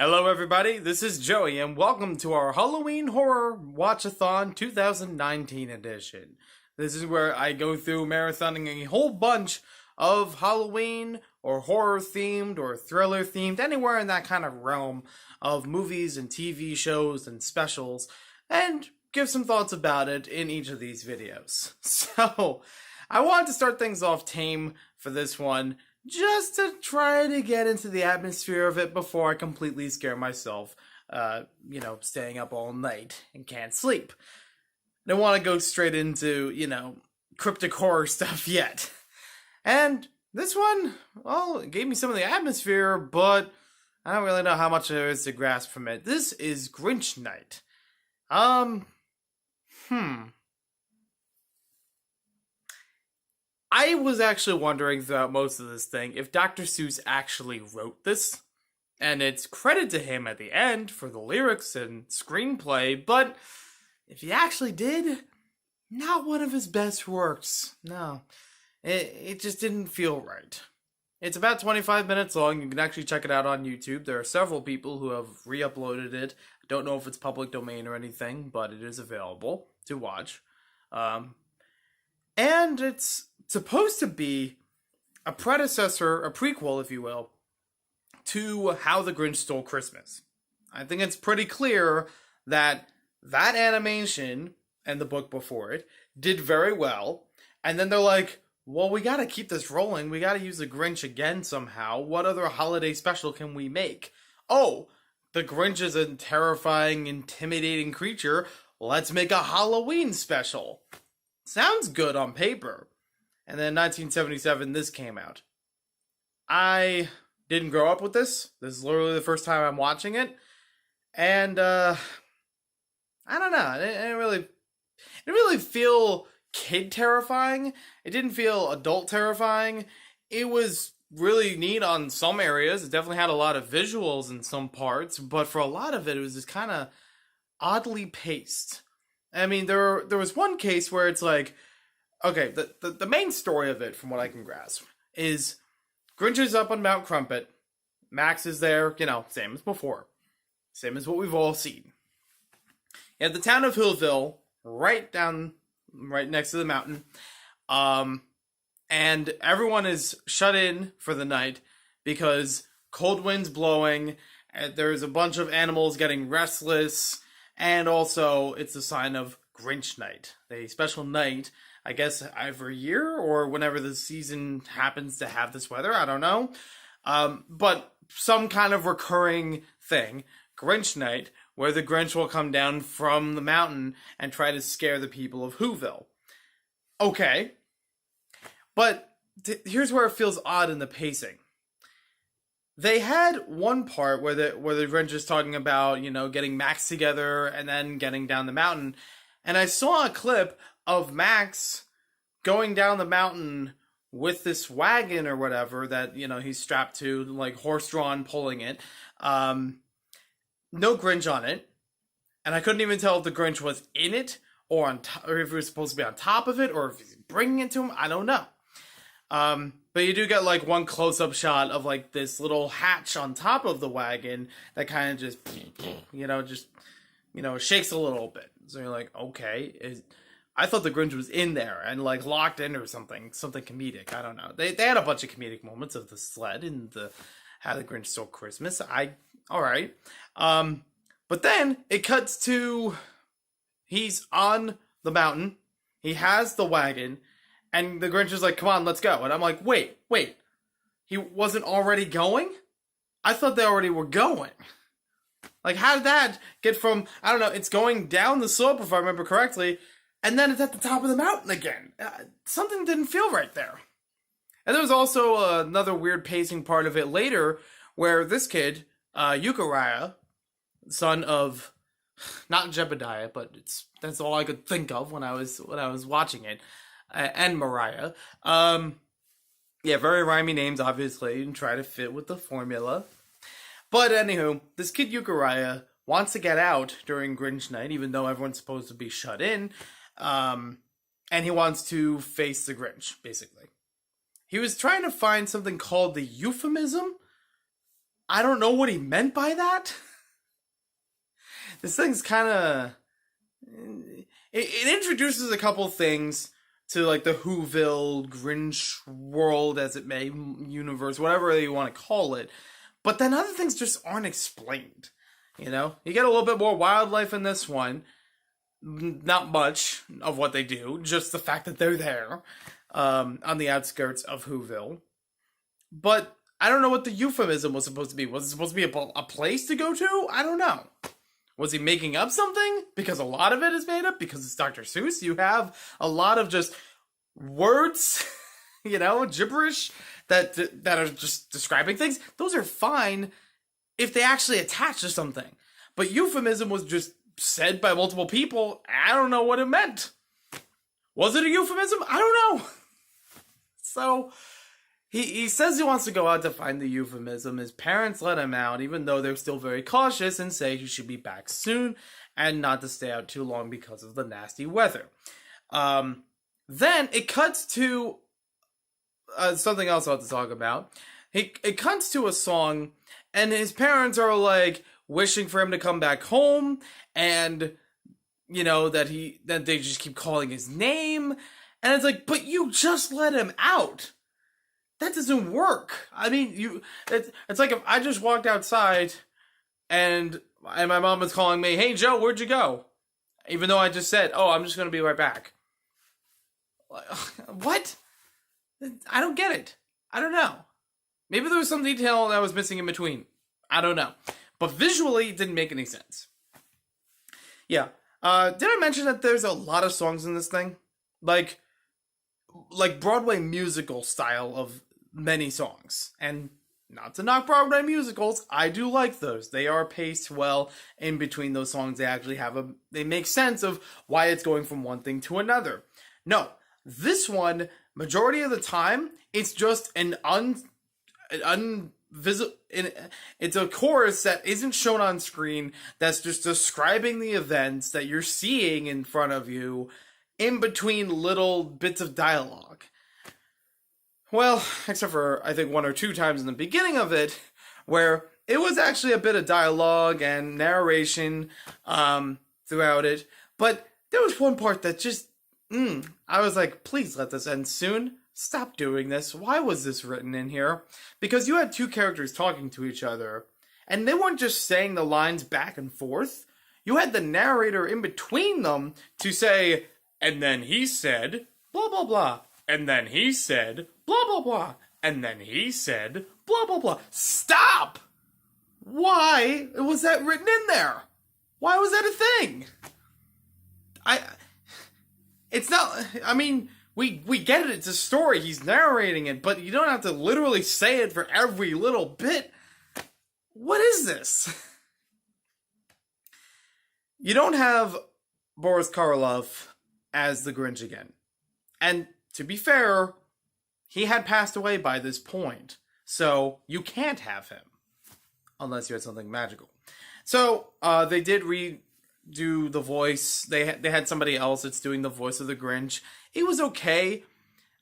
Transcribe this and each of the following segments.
Hello everybody, this is Joey and welcome to our Halloween Horror Watch-A-Thon 2019 edition. This is where I go through marathoning a whole bunch of Halloween or horror themed or thriller themed, anywhere in that kind of realm of movies and TV shows and specials, and give some thoughts about it in each of these videos. So, I wanted to start things off tame for this one, just to try to get into the atmosphere of it before I completely scare myself, staying up all night and can't sleep. I don't want to go straight into, cryptic horror stuff yet. And this one, well, it gave me some of the atmosphere, but I don't really know how much there is to grasp from it. This is Grinch Night. I was actually wondering throughout most of this thing if Dr. Seuss actually wrote this, and it's credit to him at the end for the lyrics and screenplay, but if he actually did, not one of his best works. No, it just didn't feel right. It's about 25 minutes long. You can actually check it out on YouTube. There are several people who have re-uploaded it. I don't know if it's public domain or anything, but it is available to watch. And it's supposed to be a predecessor, a prequel, if you will, to How the Grinch Stole Christmas. I think it's pretty clear that that animation and the book before it did very well. And then they're like, well, we gotta keep this rolling. We gotta use the Grinch again somehow. What other holiday special can we make? Oh, the Grinch is a terrifying, intimidating creature. Let's make a Halloween special. Sounds good on paper. And then in 1977, this came out. I didn't grow up with this. This is literally the first time I'm watching it. And, I don't know. It didn't really feel kid terrifying. It didn't feel adult terrifying. It was really neat on some areas. It definitely had a lot of visuals in some parts. But for a lot of it, it was just kind of oddly paced. I mean, there was one case where it's like, okay, the main story of it, from what I can grasp, is Grinch is up on Mount Crumpet. Max is there, same as before. Same as what we've all seen. You have the town of Hillville, right next to the mountain. And everyone is shut in for the night because cold winds blowing, there's a bunch of animals getting restless, and also it's a sign of Grinch Night, a special night, I guess every year or whenever the season happens to have this weather. I don't know. But some kind of recurring thing, Grinch Night, where the Grinch will come down from the mountain and try to scare the people of Whoville. Okay. But here's where it feels odd in the pacing. They had one part where the Grinch is talking about, getting Max together and then getting down the mountain. And I saw a clip of Max going down the mountain with this wagon or whatever that, he's strapped to, like horse-drawn, pulling it. No Grinch on it. And I couldn't even tell if the Grinch was in it or or if he was supposed to be on top of it or if he's bringing it to him. I don't know. But you do get like one close-up shot of like this little hatch on top of the wagon that kind of just, shakes a little bit. So you're like, okay, I thought the Grinch was in there and like locked in or something comedic. I don't know. They had a bunch of comedic moments of the sled and the How the Grinch Stole Christmas. All right. But then it cuts to he's on the mountain. He has the wagon. And the Grinch is like, come on, let's go. And I'm like, wait. He wasn't already going? I thought they already were going. Like, how did that get from, I don't know, it's going down the slope, if I remember correctly, and then it's at the top of the mountain again. Something didn't feel right there. And there was also another weird pacing part of it later, where this kid, Euchariah, son of, not Jebediah, but that's all I could think of when I was watching it. And Mariah. Very rhymey names, obviously, and try to fit with the formula. But anywho, this kid Euchariah wants to get out during Grinch Night, even though everyone's supposed to be shut in. And he wants to face the Grinch, basically. He was trying to find something called the euphemism. I don't know what he meant by that. This thing's kind of... It introduces a couple things to, like, the Whoville, Grinch world, as it may, universe, whatever you want to call it. But then other things just aren't explained. You know? You get a little bit more wildlife in this one. Not much of what they do, just the fact that they're there on the outskirts of Whoville. But I don't know what the euphemism was supposed to be. Was it supposed to be a place to go to? I don't know. Was he making up something? Because a lot of it is made up. Because it's Dr. Seuss. You have a lot of just words, you know, gibberish that are just describing things. Those are fine if they actually attach to something. But euphemism was just said by multiple people. I don't know what it meant. Was it a euphemism? I don't know. So he says he wants to go out to find the euphemism. His parents let him out, even though they're still very cautious and say he should be back soon and not to stay out too long because of the nasty weather. Then it cuts to something else I want to talk about. It cuts to a song, and his parents are like wishing for him to come back home, and you know that they just keep calling his name, and it's like, but you just let him out. That doesn't work. I mean, it's like if I just walked outside and my mom was calling me, "Hey Joe, where'd you go?" Even though I just said, "Oh, I'm just gonna be right back." What? I don't get it. I don't know. Maybe there was some detail that was missing in between. I don't know. But visually, it didn't make any sense. Yeah. Did I mention that there's a lot of songs in this thing? Like Broadway musical style of many songs. And not to knock Broadway musicals, I do like those. They are paced well in between those songs. They actually they make sense of why it's going from one thing to another. No, this one, majority of the time, it's just it's a chorus that isn't shown on screen, that's just describing the events that you're seeing in front of you in between little bits of dialogue. Well, except for, I think, 1 or 2 times in the beginning of it, where it was actually a bit of dialogue and narration throughout it. But there was one part that just, I was like, please let this end soon. Stop doing this. Why was this written in here? Because you had 2 characters talking to each other, and they weren't just saying the lines back and forth. You had the narrator in between them to say, and then he said, blah, blah, blah. And then he said, blah, blah, blah. And then he said, blah, blah, blah. Stop! Why was that written in there? Why was that a thing? It's not, I mean, we get it, it's a story, he's narrating it, but you don't have to literally say it for every little bit. What is this? You don't have Boris Karloff as the Grinch again. And to be fair, he had passed away by this point. So you can't have him. Unless you had something magical. So they did redo the voice. They had somebody else that's doing the voice of the Grinch. It was okay.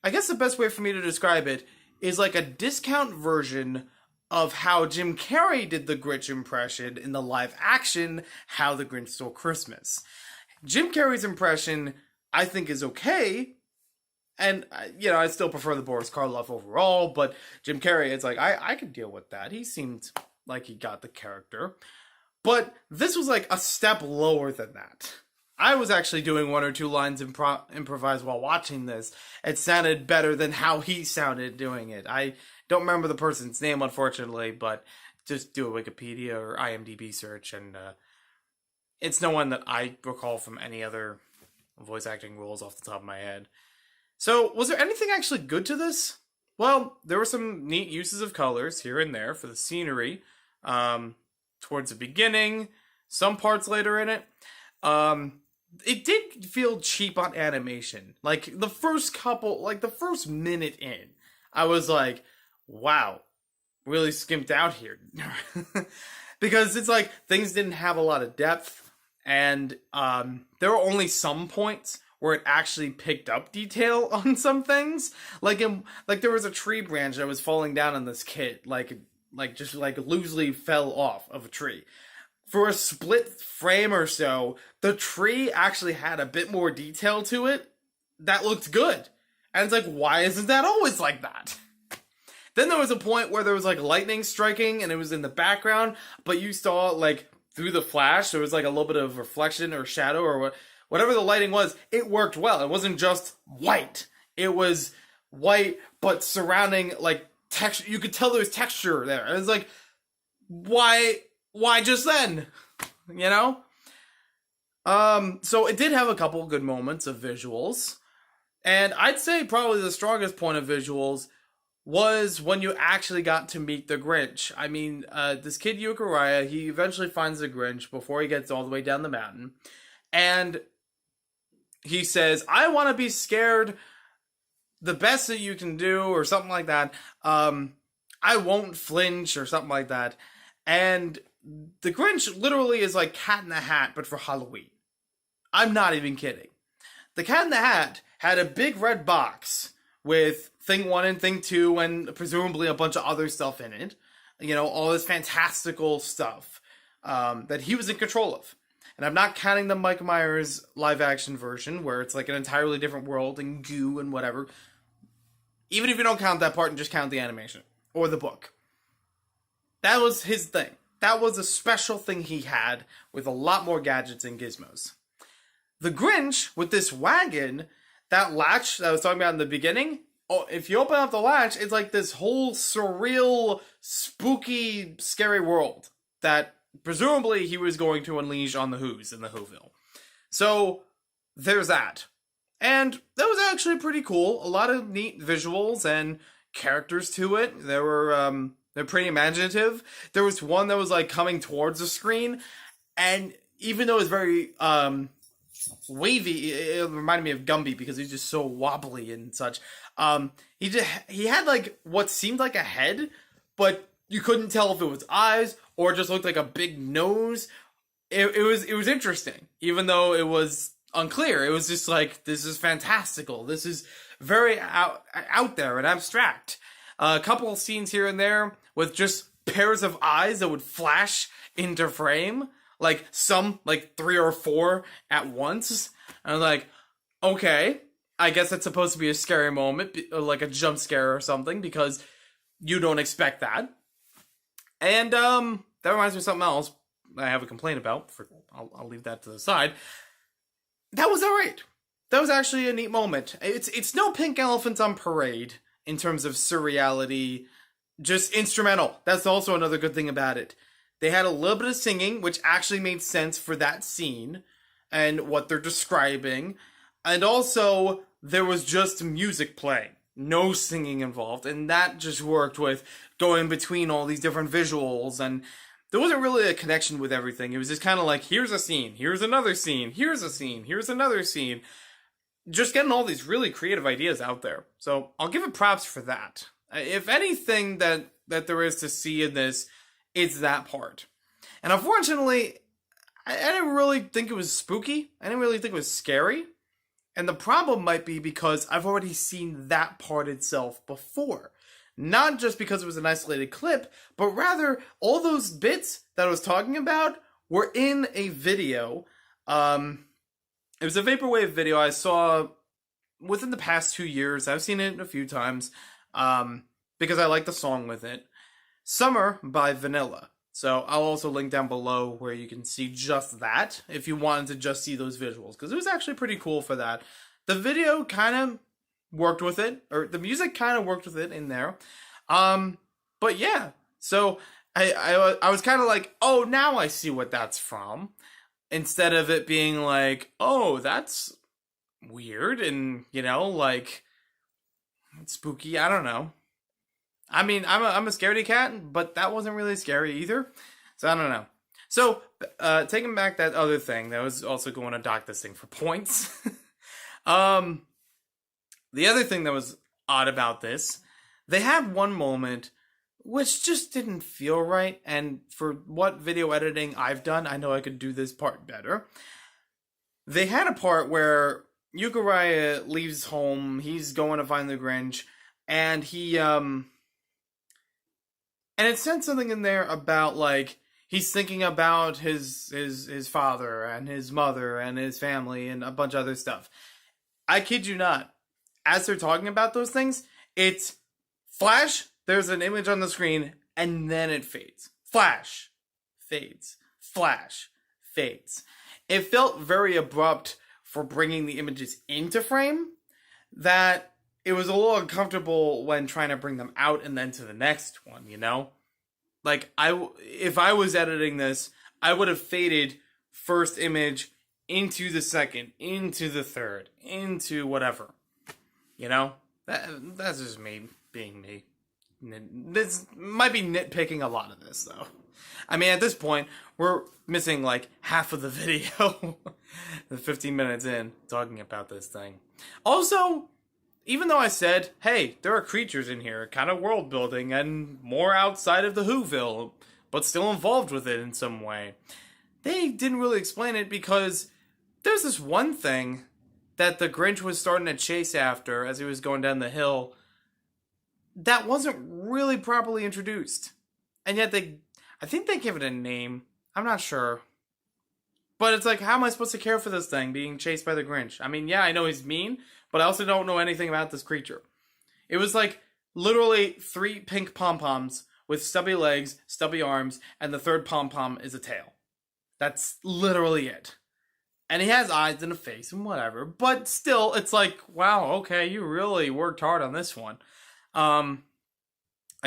I guess the best way for me to describe it is like a discount version of how Jim Carrey did the Grinch impression in the live action How the Grinch Stole Christmas. Jim Carrey's impression, I think, is okay. And, you know, I still prefer the Boris Karloff overall, but Jim Carrey, it's like, I could deal with that. He seemed like he got the character. But this was like a step lower than that. I was actually doing 1 or 2 lines improvised while watching this. It sounded better than how he sounded doing it. I don't remember the person's name, unfortunately, but just do a Wikipedia or IMDb search, and it's no one that I recall from any other voice acting roles off the top of my head. So, was there anything actually good to this? Well, there were some neat uses of colors here and there for the scenery. Towards the beginning, some parts later in it. It did feel cheap on animation. Like, the first minute in, I was like, wow, really skimped out here. Because it's like, things didn't have a lot of depth, and there were only some points where it actually picked up detail on some things. Like there was a tree branch that was falling down on this kid. Like, just like loosely fell off of a tree. For a split frame or so, the tree actually had a bit more detail to it that looked good. And it's like, why isn't that always like that? Then there was a point where there was like lightning striking and it was in the background, but you saw like through the flash, there was like a little bit of reflection or shadow or whatever the lighting was. It worked well. It wasn't just white. It was white, but surrounding like texture. You could tell there was texture there. And it's like, why just then? You know? So it did have a couple good moments of visuals. And I'd say probably the strongest point of visuals was when you actually got to meet the Grinch. I mean, this kid Uriah, he eventually finds the Grinch before he gets all the way down the mountain. And he says, I want to be scared the best that you can do, or something like that. I won't flinch, or something like that. And the Grinch literally is like Cat in the Hat, but for Halloween. I'm not even kidding. The Cat in the Hat had a big red box with Thing 1 and Thing 2 and presumably a bunch of other stuff in it. You know, all this fantastical stuff that he was in control of. And I'm not counting the Mike Myers live-action version, where it's like an entirely different world and goo and whatever. Even if you don't count that part and just count the animation or the book. That was his thing. That was a special thing he had with a lot more gadgets and gizmos. The Grinch, with this wagon, that latch that I was talking about in the beginning, if you open up the latch, it's like this whole surreal, spooky, scary world that presumably he was going to unleash on the Who's in the Whoville. So, there's that. And that was actually pretty cool. A lot of neat visuals and characters to it. They're pretty imaginative. There was one that was like coming towards the screen, and even though it was very wavy, it reminded me of Gumby because he's just so wobbly and such. He had like what seemed like a head, but you couldn't tell if it was eyes or it just looked like a big nose. It was interesting, even though it was unclear. It was just like, this is fantastical. This is very out there and abstract. A couple of scenes here and there with just pairs of eyes that would flash into frame, like some, like 3 or 4 at once. And I'm like, okay, I guess that's supposed to be a scary moment, like a jump scare or something, because you don't expect that. And that reminds me of something else I have a complaint about. I'll leave that to the side. That was alright. That was actually a neat moment. It's no pink elephants on parade in terms of surreality, just instrumental. That's also another good thing about it. They had a little bit of singing, which actually made sense for that scene and what they're describing. And also, there was just music playing. No singing involved. And that just worked with going between all these different visuals. And there wasn't really a connection with everything. It was just kind of like, here's a scene, here's another scene, here's a scene, here's another scene. Just getting all these really creative ideas out there. So I'll give it props for that. If anything that there is to see in this, it's that part. And unfortunately, I didn't really think it was spooky. I didn't really think it was scary. And the problem might be because I've already seen that part itself before. Not just because it was an isolated clip, but rather all those bits that I was talking about were in a video. It was a Vaporwave video I saw within the past 2 years. I've seen it a few times because I like the song with it. Summer by Vanilla. So I'll also link down below where you can see just that if you wanted to just see those visuals, because it was actually pretty cool for that. The video kind of worked with it, or the music kind of worked with it in there. But yeah, so I was kind of like, oh, now I see what that's from, instead of it being like, oh, that's weird and, you know, like, spooky. I don't know. I mean, I'm a scaredy cat, but that wasn't really scary either. So I don't know. So, taking back that other thing, that was also going to dock this thing for points. The other thing that was odd about this, they had one moment which just didn't feel right, and for what video editing I've done, I know I could do this part better. They had a part where Uriah leaves home, he's going to find the Grinch, and he And it said something in there about, like, he's thinking about his father and his mother and his family and a bunch of other stuff. I kid you not. As they're talking about those things, it's flash, there's an image on the screen, and then it fades. Flash, fades. Flash, fades. It felt very abrupt for bringing the images into frame, that it was a little uncomfortable when trying to bring them out and then to the next one, you know? Like, if I was editing this, I would have faded first image into the second, into the third, into whatever. You know? That's just me being me. This might be nitpicking a lot of this, though. I mean, at this point, we're missing, like, half of the video. The 15 minutes in, talking about this thing. Also, even though I said, hey, there are creatures in here, kind of world building, and more outside of the Whoville, but still involved with it in some way, they didn't really explain it, because there's this one thing that the Grinch was starting to chase after as he was going down the hill that wasn't really properly introduced. And yet I think they give it a name. I'm not sure. But it's like, how am I supposed to care for this thing being chased by the Grinch? I mean, yeah, I know he's mean, but I also don't know anything about this creature. It was like literally 3 pink pom-poms with stubby legs, stubby arms, and the third pom-pom is a tail. That's literally it. And he has eyes and a face and whatever, but still, it's like, wow, okay, you really worked hard on this one. I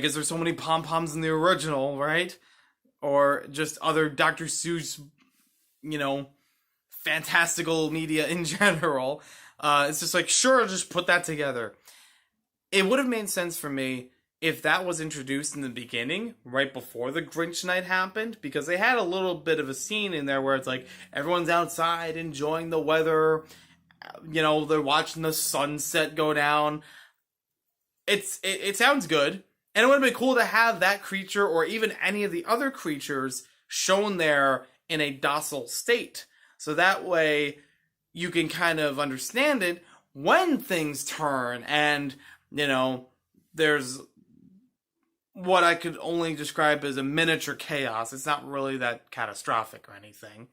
guess there's so many pom-poms in the original, right? Or just other Dr. Seuss, you know, fantastical media in general. It's just like, sure, just put that together. It would have made sense for me if that was introduced in the beginning, right before the Grinch night happened, because they had a little bit of a scene in there where it's like, everyone's outside enjoying the weather, you know, they're watching the sunset go down. It sounds good, and it would have been cool to have that creature, or even any of the other creatures, shown there in a docile state. So that way, you can kind of understand it when things turn, and, you know, there's what I could only describe as a miniature chaos. It's not really that catastrophic or anything.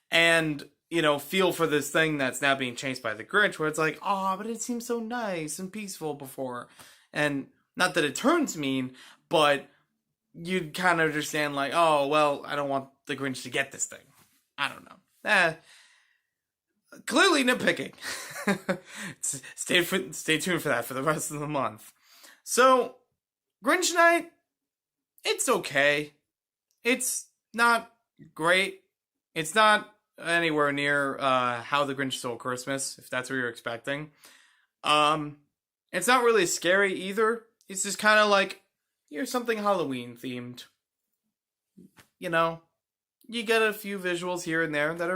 And, you know, feel for this thing that's now being chased by the Grinch, where it's like, oh, but it seemed so nice and peaceful before. And not that it turns mean, but you'd kind of understand, like, oh, well, I don't want the Grinch to get this thing. I don't know. Clearly nitpicking. Stay tuned for that for the rest of the month. So, Grinch Night, it's okay. It's not great. It's not anywhere near How the Grinch Stole Christmas, if that's what you're expecting. It's not really scary either. It's just kind of like, here's something Halloween themed. You know, you get a few visuals here and there that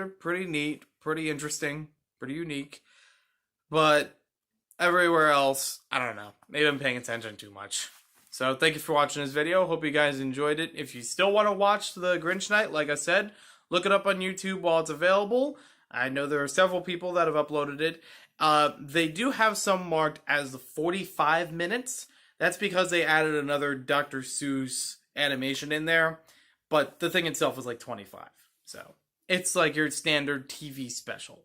are pretty neat, pretty interesting, pretty unique. But everywhere else, I don't know. Maybe I'm paying attention too much. So thank you for watching this video. Hope you guys enjoyed it. If you still want to watch the Grinch Night, like I said, look it up on YouTube while it's available. I know there are several people that have uploaded it. They do have some marked as the 45 minutes. That's because they added another Dr. Seuss animation in there. But the thing itself is like 25. So it's like your standard TV special.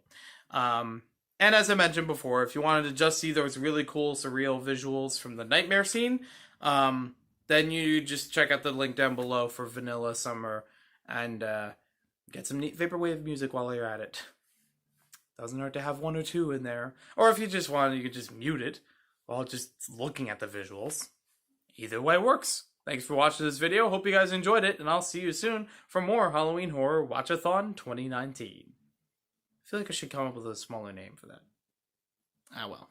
And as I mentioned before, if you wanted to just see those really cool, surreal visuals from the nightmare scene, then you just check out the link down below for Vanilla Summer and get some neat vaporwave music while you're at it. Doesn't hurt to have 1 or 2 in there. Or if you just want, you could just mute it while just looking at the visuals. Either way works. Thanks for watching this video. Hope you guys enjoyed it, and I'll see you soon for more Halloween Horror Watch-A-Thon 2019. I feel like I should come up with a smaller name for that. Ah, well.